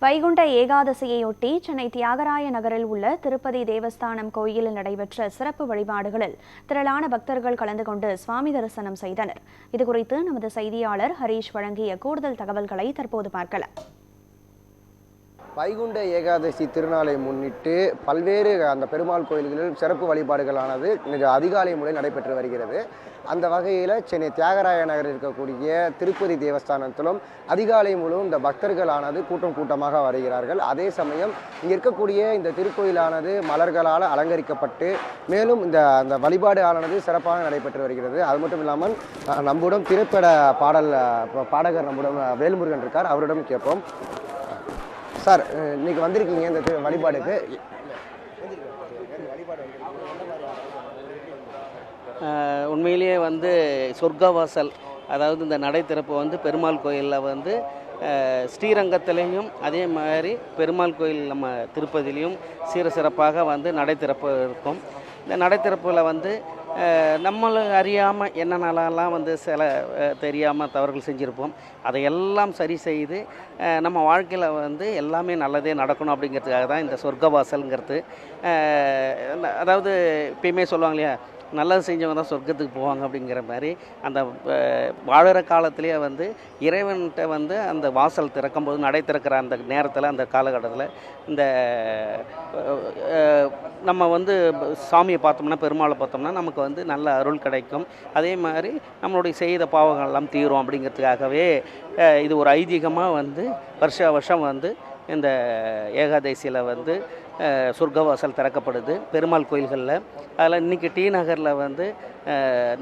வைகுண்ட ஏகாதசியையொட்டி சென்னை தியாகராய நகரில் உள்ள திருப்பதி தேவஸ்தானம் கோயிலில் நடைபெற்ற சிறப்பு வழிபாடுகளில் திரளான பக்தர்கள் கலந்து கொண்டு சுவாமி தரிசனம் செய்தனர். இதுகுறித்து நமது செய்தியாளர் ஹரீஷ் வழங்கிய கூடுதல் தகவல்களை தற்போது பார்க்கலாம். வைகுண்ட ஏகாதசி திருநாளை முன்னிட்டு பல்வேறு அந்த பெருமாள் கோயில்களில் சிறப்பு வழிபாடுகளானது அதிகாலை முதல் நடைபெற்று வருகிறது. அந்த வகையில் சென்னை தியாகராய நகரில் இருக்கக்கூடிய திருப்பதி தேவஸ்தானத்திலும் அதிகாலை முழுவதும் இந்த பக்தர்களானது கூட்டமாக வருகிறார்கள். அதே சமயம் இங்கே இருக்கக்கூடிய இந்த திருக்கோயிலானது மலர்களால் அலங்கரிக்கப்பட்டு மேலும் அந்த வழிபாடு ஆனது சிறப்பாக நடைபெற்று வருகிறது. அது மட்டும் இல்லாமல் நம்முடன் திரைப்பட பாடகர் நம்முடன் வேல்முருகன் இருக்கார், அவரிடம் கேட்போம். சார், இன்னைக்கு வந்திருக்கீங்க இந்த வழிபாடுக்கு. உண்மையிலேயே சொர்க்கவாசல், அதாவது இந்த நடை திறப்பு பெருமாள் கோயிலில் ஸ்ரீரங்கத்திலையும் அதே மாதிரி பெருமாள் கோயில் நம்ம திருப்பதிலையும் சிறப்பாக நடை திறப்பு இருக்கும். இந்த நடை திறப்பில் நம்மளை அறியாமல் என்னென்னலாம் சில தெரியாமல் தவறுகள் செஞ்சுருப்போம். அதையெல்லாம் சரி செய்து நம்ம வாழ்க்கையில் எல்லாமே நல்லதே நடக்கணும் அப்படிங்கிறதுக்காக தான் இந்த சொர்க்கவாசல்ங்கிறது. அதாவது எப்பயுமே சொல்லுவாங்க இல்லையா, நல்லது செஞ்சவங்க தான் சொர்க்கத்துக்கு போவாங்க அப்படிங்கிற மாதிரி அந்த வாழற காலத்திலேயே இறைவன்கிட்ட அந்த வாசல் திறக்கும்போது நடை திறக்கிற அந்த நேரத்தில் அந்த காலகட்டத்தில் இந்த நம்ம சாமியை பார்த்தோம்னா, பெருமாளை பார்த்தோம்னா நமக்கு நல்ல அருள் கிடைக்கும். அதே மாதிரி நம்மளுடைய செய்த பாவங்கள் எல்லாம் தீரும் அப்படிங்கிறதுக்காகவே இது ஒரு ஐதீகமாக வருஷம் இந்த ஏகாதசியில் சொர்க்கவாசல் திறக்கப்படுது பெருமாள் கோயில்களில். அதில் இன்றைக்கி டி நகரில்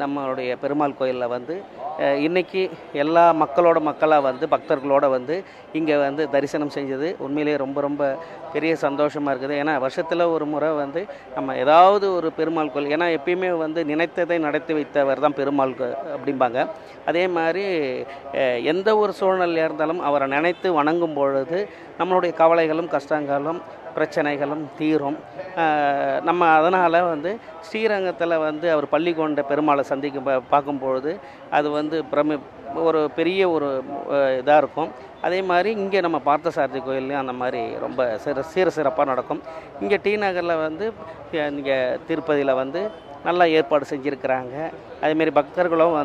நம்மளுடைய பெருமாள் கோயிலில் இன்றைக்கி எல்லா மக்களாக பக்தர்களோடு இங்கே தரிசனம் செஞ்சது உண்மையிலேயே ரொம்ப பெரிய சந்தோஷமாக இருக்குது. ஏன்னா வருஷத்தில் ஒரு முறை நம்ம ஏதாவது ஒரு பெருமாள் கோயில், ஏன்னா எப்பயுமே நினைத்ததை நடத்தி வைத்தவர் தான் பெருமாள் அப்படிம்பாங்க. அதே மாதிரி எந்த ஒரு சூழ்நிலையாக இருந்தாலும் அவரை நினைத்து வணங்கும் பொழுது நம்மளுடைய கவலைகளும் கஷ்டங்களும் பிரச்சனைகளும் தீரும். நம்ம அதனால் ஸ்ரீரங்கத்தில் அவர் பள்ளி கொண்ட பெருமாளை பார்க்கும்பொழுது அது ஒரு பெரிய ஒரு இதாக இருக்கும். அதே மாதிரி இங்கே நம்ம பார்த்தசாரதி கோயில்லையும் அந்த மாதிரி ரொம்ப சிறப்பாக நடக்கும். இங்கே டி நகரில் இங்கே திருப்பதியில் நல்லா ஏற்பாடு செஞ்சுருக்கிறாங்க. அதேமாரி பக்தர்களும்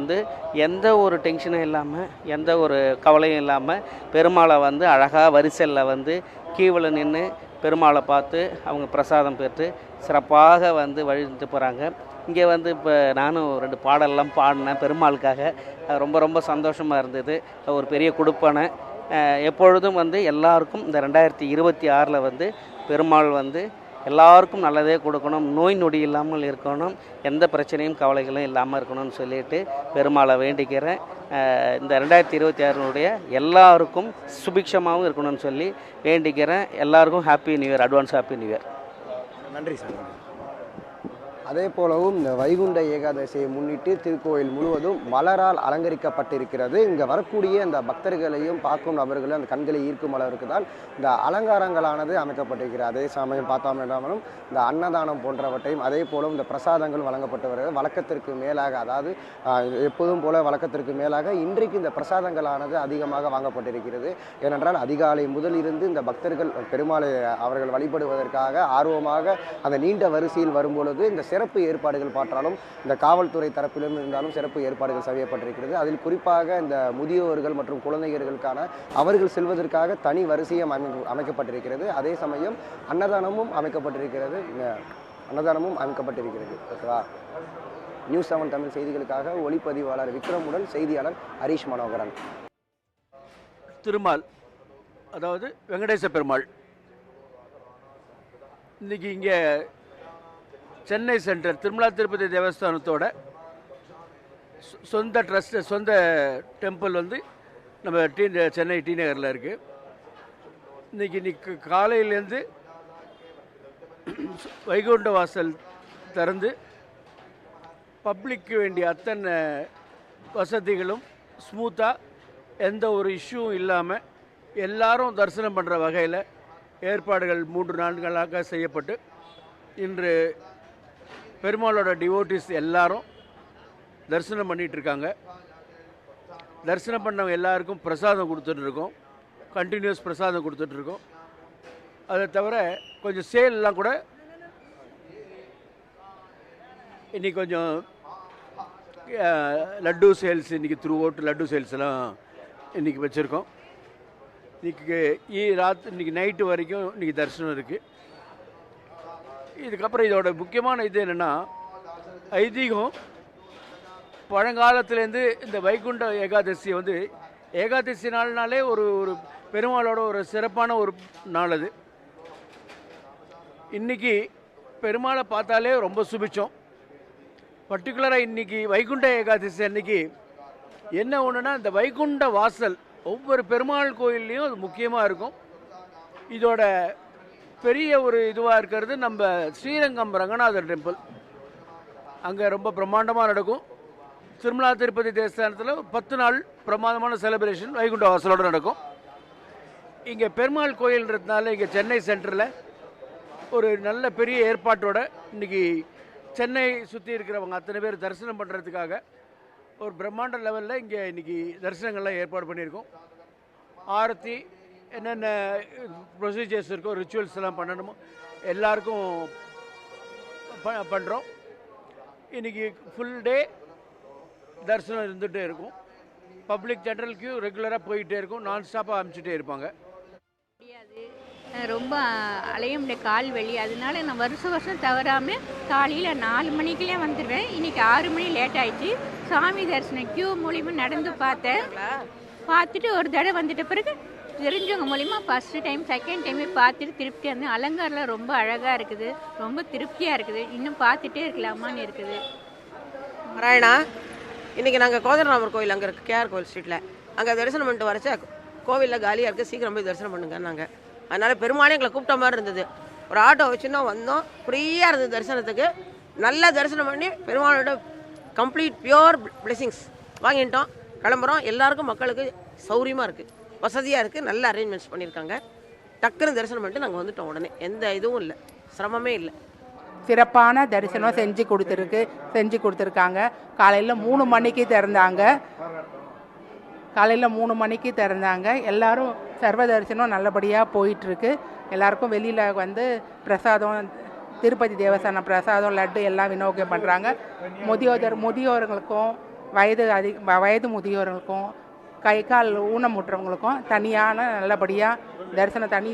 எந்த ஒரு டென்ஷனும் இல்லாமல், எந்த ஒரு கவலையும் இல்லாமல் பெருமாளை அழகாக வரிசையில் கீவில் நின்று பெருமாளை பார்த்து அவங்க பிரசாதம் பெற்று சிறப்பாக வழிந்துட்டு போகிறாங்க. இங்கே இப்போ நானும் 2 பாடலாம் பாடினேன் பெருமாளுக்காக. ரொம்ப சந்தோஷமாக இருந்தது. ஒரு பெரிய கொடுப்பனை. எப்பொழுதும் எல்லாருக்கும் இந்த 2026 பெருமாள் எல்லாருக்கும் நல்லதே கொடுக்கணும், நோய் நொடி இல்லாமல் இருக்கணும், எந்த பிரச்சனையும் கவலைகளும் இல்லாமல் இருக்கணும்னு சொல்லிட்டு பெருமாளை வேண்டிக்கிறேன். இந்த 2026 எல்லாருக்கும் சுபிக்ஷமாகவும் இருக்கணும்னு சொல்லி வேண்டிக்கிறேன். எல்லாருக்கும் happy new year, advance happy new year. நன்றி சார். அதே போலவும் இந்த வைகுண்ட ஏகாதசியை முன்னிட்டு திருக்கோயில் முழுவதும் மலரால் அலங்கரிக்கப்பட்டிருக்கிறது. இங்கே வரக்கூடிய இந்த பக்தர்களையும் பார்க்கும் நபர்களும் அந்த கண்களை ஈர்க்கும் அளவிற்கு தான் இந்த அலங்காரங்களானது அமைக்கப்பட்டிருக்கிறது. அதே சமயம் பார்த்தோம் என்றாலும் இந்த அன்னதானம் போன்றவற்றையும் அதே போலும் இந்த பிரசாதங்கள் வழங்கப்பட்டு வருகிறது. வழக்கத்திற்கு மேலாக, அதாவது எப்போதும் போல வழக்கத்திற்கு மேலாக இன்றைக்கு இந்த பிரசாதங்களானது அதிகமாக வாங்கப்பட்டிருக்கிறது. ஏனென்றால் அதிகாலை முதலிருந்து இந்த பக்தர்கள் பெருமாளை அவர்கள் வழிபடுவதற்காக ஆர்வமாக அந்த நீண்ட வரிசையில் வரும்பொழுது இந்த சிறப்பு ஏற்பாடுகள் பார்த்தாலும் இந்த காவல்துறை தரப்பிலும் இருந்தாலும் சிறப்பு ஏற்பாடுகள் செய்யப்பட்டிருக்கிறது. அதில் குறிப்பாக இந்த முதியோர்கள் மற்றும் குழந்தைகளுக்கான அவர்கள் செல்வதற்காக தனி வரிசையும் அமைக்கப்பட்டிருக்கிறது. அதே சமயம் அன்னதானமும் அமைக்கப்பட்டிருக்கிறது. ஓகேவா? நியூஸ் 7 தமிழ் செய்திகளுக்காக ஒளிப்பதிவாளர் விக்ரமுடன் செய்தியாளர் ஹரீஷ் மனோகரன். திருமால், அதாவது வெங்கடேச பெருமாள் இன்னைக்கு இங்கே சென்னை சென்ட்ரல் திருமலா திருப்பதி தேவஸ்தானத்தோட சொந்த ட்ரஸ்ட், சொந்த டெம்பிள் நம்ம சென்னை டி நகரில் இருக்குது. இன்னைக்கு காலையிலேருந்து வைகுண்ட வாசல் திறந்து பப்ளிக்கு வேண்டிய அத்தனை வசதிகளும் ஸ்மூத்தாக, எந்த ஒரு இஷ்யூவும் இல்லாமல் எல்லாரும் தரிசனம் பண்ணுற வகையில் ஏற்பாடுகள் 3 நாட்களாக செய்யப்பட்டு இன்று பெருமாளோட டிவோட்டிஸ் எல்லாரும் தரிசனம் பண்ணிகிட்ருக்காங்க. தரிசனம் பண்ணவங்க எல்லாருக்கும் பிரசாதம் கொடுத்துட்ருக்கோம். கண்டினியூஸ் பிரசாதம் கொடுத்துட்ருக்கோம். அதை தவிர கொஞ்சம் சேல்லாம் கூட இன்றைக்கி கொஞ்சம் லட்டு சேல்ஸ் இன்றைக்கி த்ரூ அவுட் லட்டு சேல்ஸ் எல்லாம் இன்றைக்கி வச்சுருக்கோம். இன்றைக்கி நைட்டு வரைக்கும் இன்றைக்கி தரிசனம் இருக்குது. இதுக்கப்புறம் இதோட முக்கியமான இது என்னென்னா, ஐதீகம் பழங்காலத்துலேருந்து இந்த வைகுண்ட ஏகாதசி வந்து ஏகாதசி நாள்னாலே ஒரு ஒரு பெருமாளோட ஒரு சிறப்பான ஒரு நாள். அது இன்றைக்கி பெருமாளை பார்த்தாலே ரொம்ப சுபிச்சம். பர்டிகுலராக இன்றைக்கி வைகுண்ட ஏகாதசி அன்றைக்கி என்ன ஒன்றுனா, இந்த வைகுண்ட வாசல் ஒவ்வொரு பெருமாள் கோயில்லையும் அது முக்கியமாக இருக்கும். இதோட பெரிய ஒரு இதுவாக இருக்கிறது நம்ம ஸ்ரீரங்கம் ரங்கநாதர் டெம்பிள். அங்கே ரொம்ப பிரம்மாண்டமாக நடக்கும். திருமலா திருப்பதி தேவஸ்தானத்தில் 10 நாள் பிரமாதமான செலிப்ரேஷன் வைகுண்ட வாசலோடு நடக்கும். இங்கே பெருமாள் கோயில்ன்றதுனால இங்கே சென்னை சென்டரில் ஒரு நல்ல பெரிய ஏற்பாட்டோட இன்றைக்கி சென்னை சுற்றி இருக்கிறவங்க அத்தனை பேர் தரிசனம் பண்ணுறதுக்காக ஒரு பிரம்மாண்ட லெவலில் இங்கே இன்றைக்கி தரிசனங்கள்லாம் ஏற்பாடு பண்ணியிருக்கோம். ஆரத்தி என்னென்ன ப்ரொசீஜர்ஸ் இருக்கோ, ரிச்சுவல்ஸ் எல்லாம் பண்ணணுமோ எல்லாருக்கும் பண்ணுறோம். இன்றைக்கி ஃபுல் டே தரிசனம் இருந்துகிட்டே இருக்கும். பப்ளிக் ஜென்ரல் கியூ ரெகுலராக போயிட்டே இருக்கும். நான் ஸ்டாப்பாக அனுப்பிச்சிட்டே இருப்பாங்க. ரொம்ப அலைய முடியாது, கால் வலி. அதனால நான் வருஷம் தவறாமல் காலையில் 4 மணிக்கெலே வந்துடுவேன். இன்றைக்கி 6 மணி லேட் ஆகிடுச்சு. சாமி தரிசனம் கியூ மூலிமா நடந்து பார்த்தேன். பார்த்துட்டு ஒரு தடவை வந்துட்ட பிறகு தெரிஞ்சவங்க மூலிமா ஃபஸ்ட்டு டைம் செகண்ட் டைமே பார்த்துட்டு திருப்தியாக இருந்தேன். அலங்காரெலாம் ரொம்ப அழகாக இருக்குது, ரொம்ப திருப்தியாக இருக்குது. இன்னும் பார்த்துட்டே இருக்கலாமான்னு இருக்குது. நாராயணா, இன்றைக்கி நாங்கள் கோதண்டராமர் கோயில் அங்கே இருக்குது, கேஆர் கோயில் ஸ்ட்ரீட்டில். அங்கே தரிசனம் பண்ணிட்டு வரச்சா கோவிலில் காலியாக இருக்குது, சீக்கிரம் போய் தரிசனம் பண்ணுங்க நாங்கள். அதனால் பெருமானே எங்களை கூப்பிட்ட மாதிரி இருந்தது. ஒரு ஆட்டோ வச்சுன்னா வந்தோம், ஃப்ரீயாக இருந்தது தரிசனத்துக்கு. நல்லா தரிசனம் பண்ணி பெருமானோட கம்ப்ளீட் பியோர் பிளெஸிங்ஸ் வாங்கிட்டோம். கிளம்புறோம். எல்லாருக்கும் மக்களுக்கு சௌரியமாக இருக்குது, வசதியாக இருக்குது, நல்ல அரேஞ்ச்மெண்ட்ஸ் பண்ணியிருக்காங்க. டக்குன்னு தரிசனம் பண்ணிட்டு நாங்கள் வந்துட்டோம். உடனே எந்த இதுவும் இல்லை, சிரமமே இல்லை. சிறப்பான தரிசனம் செஞ்சு கொடுத்துருக்காங்க. காலையில் 3 மணிக்கு திறந்தாங்க. எல்லாரும் சர்வ தரிசனம் நல்லபடியாக போயிட்டுருக்கு. எல்லாருக்கும் வெளியில் வந்து பிரசாதம், திருப்பதி தேவஸ்தான பிரசாதம், லட்டு எல்லாம் விநியோகம் பண்ணுறாங்க. முதியோர்களுக்கும் வயது முதியோர்களுக்கும் கை கால் ஊனமுற்றவங்களுக்கும் தனியான நல்லபடியாக தரிசனம் தனி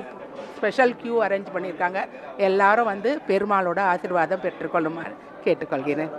ஸ்பெஷல் கியூ அரேஞ்ச் பண்ணியிருக்காங்க. எல்லாரும் வந்து பெருமாளோட ஆசீர்வாதம் பெற்றுக்கொள்ளுமாறு கேட்டுக்கொள்கிறேன்.